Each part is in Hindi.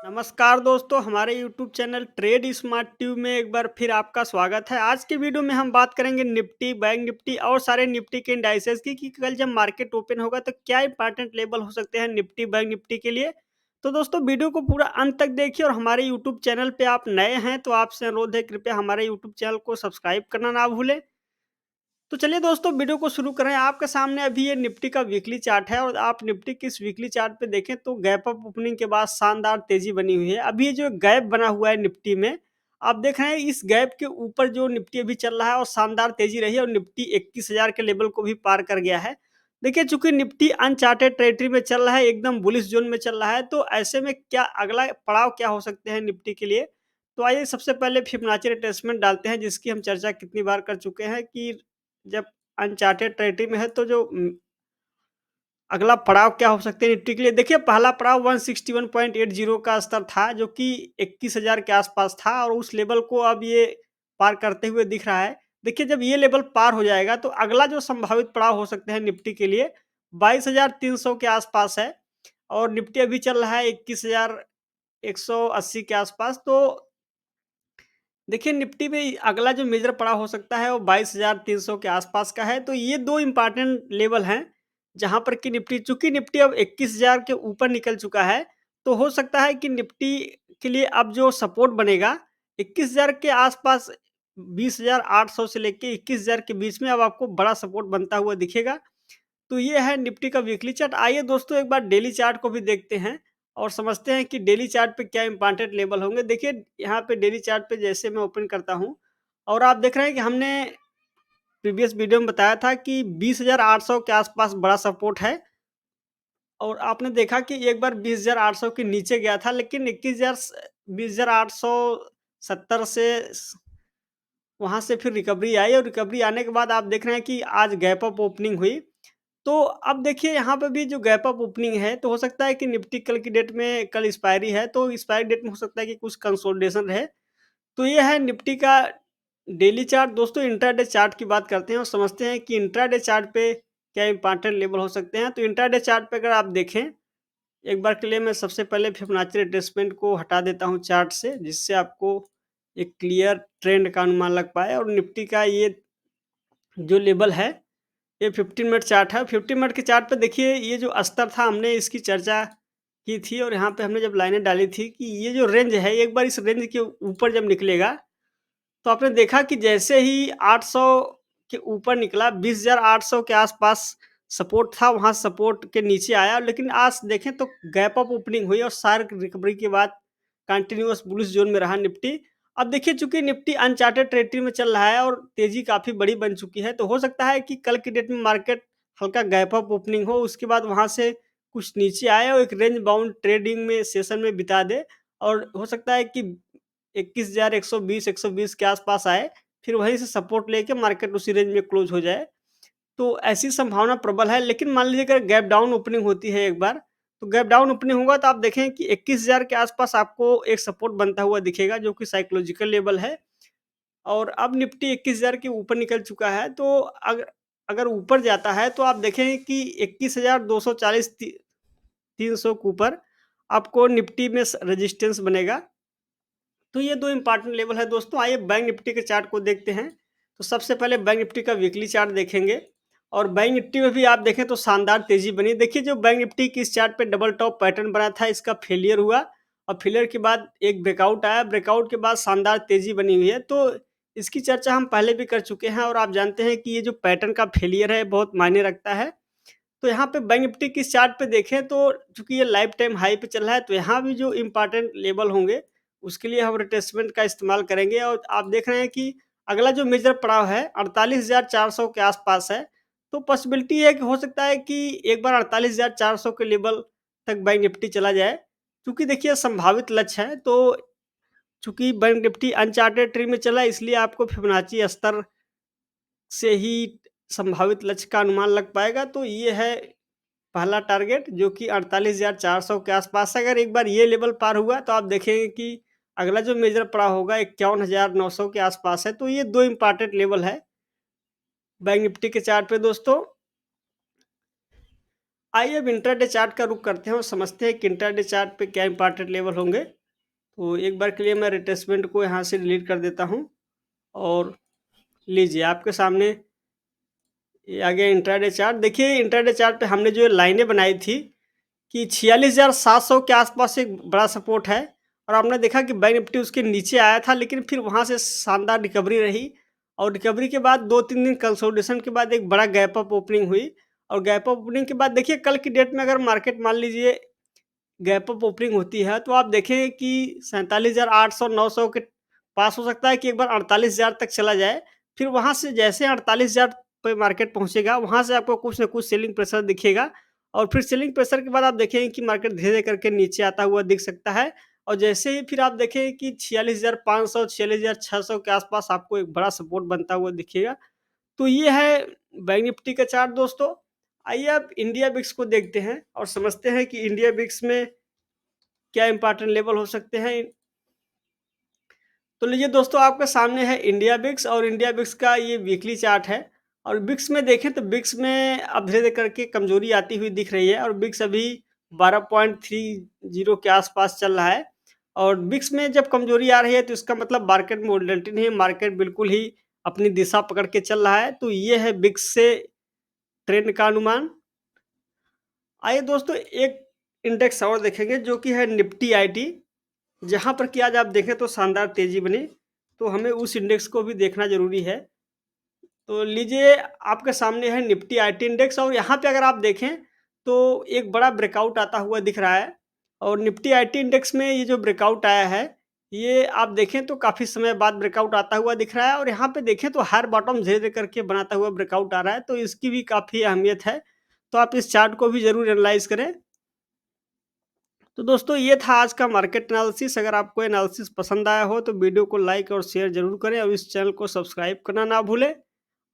नमस्कार दोस्तों, हमारे YouTube channel trade smart tube में एक बार फिर आपका स्वागत है। आज की वीडियो में हम बात करेंगे निफ्टी, बैंक निफ्टी और सारे निफ्टी के इंडाइसेस की कि कल जब मार्केट ओपन होगा तो क्या इंपॉर्टेंट लेवल हो सकते हैं निफ्टी, बैंक निफ्टी के लिए। तो दोस्तों वीडियो को पूरा अंत तक देखिए और हमारे यूट्यूब चैनल पे आप नए हैं तो आपसे अनुरोध है कृपया हमारे यूट्यूब चैनल को सब्सक्राइब करना ना भूलें। तो चलिए दोस्तों वीडियो को शुरू करें। आपके सामने अभी ये निफ्टी का वीकली चार्ट है और आप निफ्टी की इस वीकली चार्ट पे देखें तो गैप अप ओपनिंग के बाद शानदार तेजी बनी हुई है। अभी ये जो गैप बना हुआ है निफ्टी में, आप देख रहे हैं इस गैप के ऊपर जो निफ्टी अभी चल रहा है और शानदार तेजी रही है और निफ्टी 21,000 के लेवल को भी पार कर गया है। देखिए चूंकि निफ्टी अनचार्टेड टेरिटरी में चल रहा है, एकदम बुलिश जोन में चल रहा है, तो ऐसे में क्या अगला पड़ाव क्या हो सकते हैं निफ्टी के लिए। तो आइए सबसे पहले फिबोनाची रिट्रेसमेंट डालते हैं, जिसकी हम चर्चा कितनी बार कर चुके हैं कि जब अनचार्टेड टेरिटरी में है तो जो अगला पड़ाव क्या हो सकते हैं निफ्टी के लिए। देखिए पहला पड़ाव 161.80 का स्तर था जो कि 21,000 के आसपास था और उस लेवल को अब ये पार करते हुए दिख रहा है। देखिए जब ये लेवल पार हो जाएगा तो अगला जो संभावित पड़ाव हो सकते हैं निफ्टी के लिए 22,300 के आसपास है और निफ्टी अभी चल रहा है 21,180 के आसपास। तो देखिए निफ्टी में अगला जो मेजर पड़ाव हो सकता है वो 22,300 के आसपास का है। तो ये 2 इम्पोर्टेंट लेवल हैं, जहाँ पर कि निफ्टी, चूँकि निफ्टी अब 21,000 के ऊपर निकल चुका है, तो हो सकता है कि निफ्टी के लिए अब जो सपोर्ट बनेगा 21,000 के आसपास, 20,800 से लेके 21,000 के बीच में अब आपको बड़ा सपोर्ट बनता हुआ दिखेगा। तो ये है निफ्टी का वीकली चार्ट। आइए दोस्तों एक बार डेली चार्ट को भी देखते हैं और समझते हैं कि डेली चार्ट पे क्या इंपॉर्टेंट लेवल होंगे। देखिए यहाँ पे डेली चार्ट पे जैसे मैं ओपन करता हूँ और आप देख रहे हैं कि हमने प्रीवियस वीडियो में बताया था कि 20,800 के आसपास बड़ा सपोर्ट है और आपने देखा कि एक बार 20,800 के नीचे गया था, लेकिन 20,870 से वहाँ से फिर रिकवरी आई और रिकवरी आने के बाद आप देख रहे हैं कि आज गैप अप ओपनिंग हुई। तो अब देखिए यहाँ पे भी जो गैप अप ओपनिंग है, तो हो सकता है कि निफ्टी कल की डेट में, कल एक्सपायरी है, तो एक्सपायरी डेट में हो सकता है कि कुछ कंसोलिडेशन रहे। तो ये है निफ्टी का डेली चार्ट। दोस्तों इंट्राडे चार्ट की बात करते हैं और समझते हैं कि इंट्राडे चार्ट पे क्या इंपॉर्टेंट लेवल हो सकते हैं। तो इंट्राडे चार्ट पे अगर आप देखें, एक बार के लिए मैं सबसे पहले फिबोनाची रिट्रेसमेंट को हटा देता हूँ चार्ट से, जिससे आपको एक क्लियर ट्रेंड का अनुमान लग पाए। और निफ्टी का ये जो लेवल है, ये 15 मिनट चार्ट है। 15 मिनट के चार्ट पे देखिए ये जो स्तर था, हमने इसकी चर्चा की थी और यहाँ पे हमने जब लाइनें डाली थी कि ये जो रेंज है, एक बार इस रेंज के ऊपर जब निकलेगा तो आपने देखा कि जैसे ही 800 के ऊपर निकला, 20,800 के आसपास सपोर्ट था, वहाँ सपोर्ट के नीचे आया, लेकिन आज देखें तो गैप अप ओपनिंग हुई और शार्प रिकवरी के बाद कंटिन्यूअस बुलिश जोन में रहा निफ्टी। अब देखिए चूंकि निफ्टी अनचार्टेड टेरिटरी में चल रहा है और तेजी काफी बड़ी बन चुकी है, तो हो सकता है कि कल की डेट में मार्केट हल्का गैप अप ओपनिंग हो, उसके बाद वहां से कुछ नीचे आए और एक रेंज बाउंड ट्रेडिंग में सेशन में बिता दे और हो सकता है कि 21,120 के आसपास आए, फिर वहीं से सपोर्ट लेके मार्केट उसी रेंज में क्लोज हो जाए। तो ऐसी संभावना प्रबल है, लेकिन मान लीजिए अगर गैप डाउन ओपनिंग होती है एक बार, तो गैप डाउन ओपनिंग होगा तो आप देखें कि 21,000 के आसपास आपको एक सपोर्ट बनता हुआ दिखेगा, जो कि साइकोलॉजिकल लेवल है। और अब निफ्टी 21,000 के ऊपर निकल चुका है, तो अगर अगर ऊपर जाता है तो आप देखें कि 21,240 300 के ऊपर आपको निफ्टी में रेजिस्टेंस बनेगा। तो ये 2 इम्पोर्टेंट लेवल है दोस्तों। आइए बैंक निफ्टी के चार्ट को देखते हैं। तो सबसे पहले बैंक निफ्टी का वीकली चार्ट देखेंगे और बैंक निफ्टी में भी आप देखें तो शानदार तेज़ी बनी। देखिए जो बैंक निफ्टी की इस चार्ट पे डबल टॉप पैटर्न बना था, इसका फेलियर हुआ और फेलियर के बाद एक ब्रेकआउट आया। ब्रेकआउट के बाद शानदार तेज़ी बनी हुई है। तो इसकी चर्चा हम पहले भी कर चुके हैं और आप जानते हैं कि ये जो पैटर्न का फेलियर है बहुत मायने रखता है। तो यहाँ पे बैंक निफ्टी की चार्ट पे देखें तो चूंकि ये लाइफ टाइम हाई पे चल रहा है, तो यहाँ भी जो इम्पोर्टेंट लेवल होंगे उसके लिए हम रिट्रेसमेंट का इस्तेमाल करेंगे और आप देख रहे हैं कि अगला जो मेजर पड़ाव है 48,400 के आसपास है। तो पॉसिबिलिटी है कि हो सकता है कि एक बार 48,400 के लेवल तक बैंक निफ्टी चला जाए। क्योंकि देखिए संभावित लक्ष्य है, तो चूंकि बैंक निफ्टी अनचार्टेड ट्री में चला, इसलिए आपको फिबोनाची स्तर से ही संभावित लक्ष्य का अनुमान लग पाएगा। तो ये है पहला टारगेट, जो कि 48,400 के आसपास है। अगर एक बार ये लेवल पार हुआ तो आप देखेंगे कि अगला जो मेजर पड़ा होगा 51,900 के आसपास है। तो ये 2 इम्पोर्टेंट लेवल है बैंक निफ्टी के चार्ट पे दोस्तों। आइए अब इंट्राडे चार्ट का रुख करते हैं और समझते हैं कि इंट्राडे चार्ट पे क्या इंपॉर्टेंट लेवल होंगे। तो एक बार के लिए मैं रिट्रेसमेंट को यहाँ से डिलीट कर देता हूँ और लीजिए आपके सामने ये आ गया इंट्राडे चार्ट। देखिए इंट्राडे चार्ट पे हमने जो लाइनें बनाई थी कि 46,700 के आसपास एक बड़ा सपोर्ट है और आपने देखा कि बैंक निफ्टी उसके नीचे आया था, लेकिन फिर वहाँ से शानदार रिकवरी रही और रिकवरी के बाद 2-3 दिन कंसोलिडेशन के बाद एक बड़ा गैप अप ओपनिंग हुई और गैप अप ओपनिंग के बाद देखिए कल की डेट में अगर मार्केट मान लीजिए गैप अप ओपनिंग होती है तो आप देखें कि 47,800-900 के पास हो सकता है कि एक बार 48,000 तक चला जाए। फिर वहाँ से जैसे 48,000 पे मार्केट पहुँचेगा, वहाँ से आपको कुछ न कुछ सेलिंग प्रेशर दिखेगा और फिर सेलिंग प्रेशर के बाद आप देखेंगे कि मार्केट धीरे-धीरे करके नीचे आता हुआ दिख सकता है और जैसे ही फिर आप देखें कि 46,500 46,600 के आसपास आपको एक बड़ा सपोर्ट बनता हुआ दिखेगा। तो ये है बैंक निफ्टी का चार्ट दोस्तों। आइए अब इंडिया बिक्स को देखते हैं और समझते हैं कि इंडिया बिक्स में क्या इंपॉर्टेंट लेवल हो सकते हैं। तो लीजिए दोस्तों आपके सामने है इंडिया बिक्स और इंडिया बिक्स का ये वीकली चार्ट है और बिक्स में देखें तो बिक्स में अब धीरे धीरे करके कमजोरी आती हुई दिख रही है और बिक्स अभी 12.30 के आसपास चल रहा है और बिक्स में जब कमजोरी आ रही है तो इसका मतलब मार्केट में वोलेटिलिटी नहीं है, मार्केट बिल्कुल ही अपनी दिशा पकड़ के चल रहा है। तो ये है बिक्स से ट्रेंड का अनुमान। आइए दोस्तों एक इंडेक्स और देखेंगे जो कि है निफ्टी आईटी, जहाँ पर कि आज आप देखें तो शानदार तेजी बनी, तो हमें उस इंडेक्स को भी देखना ज़रूरी है। तो लीजिए आपके सामने है निफ्टी आईटी इंडेक्स और यहाँ पे अगर आप देखें तो एक बड़ा ब्रेकआउट आता हुआ दिख रहा है और निफ्टी आईटी इंडेक्स में ये जो ब्रेकआउट आया है, ये आप देखें तो काफ़ी समय बाद ब्रेकआउट आता हुआ दिख रहा है और यहाँ पे देखें तो हायर बॉटम धीरे-धीरे करके बनाता हुआ ब्रेकआउट आ रहा है, तो इसकी भी काफ़ी अहमियत है। तो आप इस चार्ट को भी ज़रूर एनालाइज़ करें। तो दोस्तों ये था आज का मार्केट एनालिसिस। अगर आपको एनालिसिस पसंद आया हो तो वीडियो को लाइक और शेयर जरूर करें और इस चैनल को सब्सक्राइब करना ना भूलें।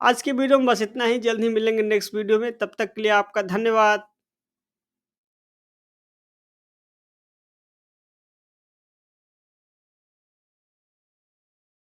आज की वीडियो में बस इतना ही, जल्द ही मिलेंगे नेक्स्ट वीडियो में, तब तक के लिए आपका धन्यवाद।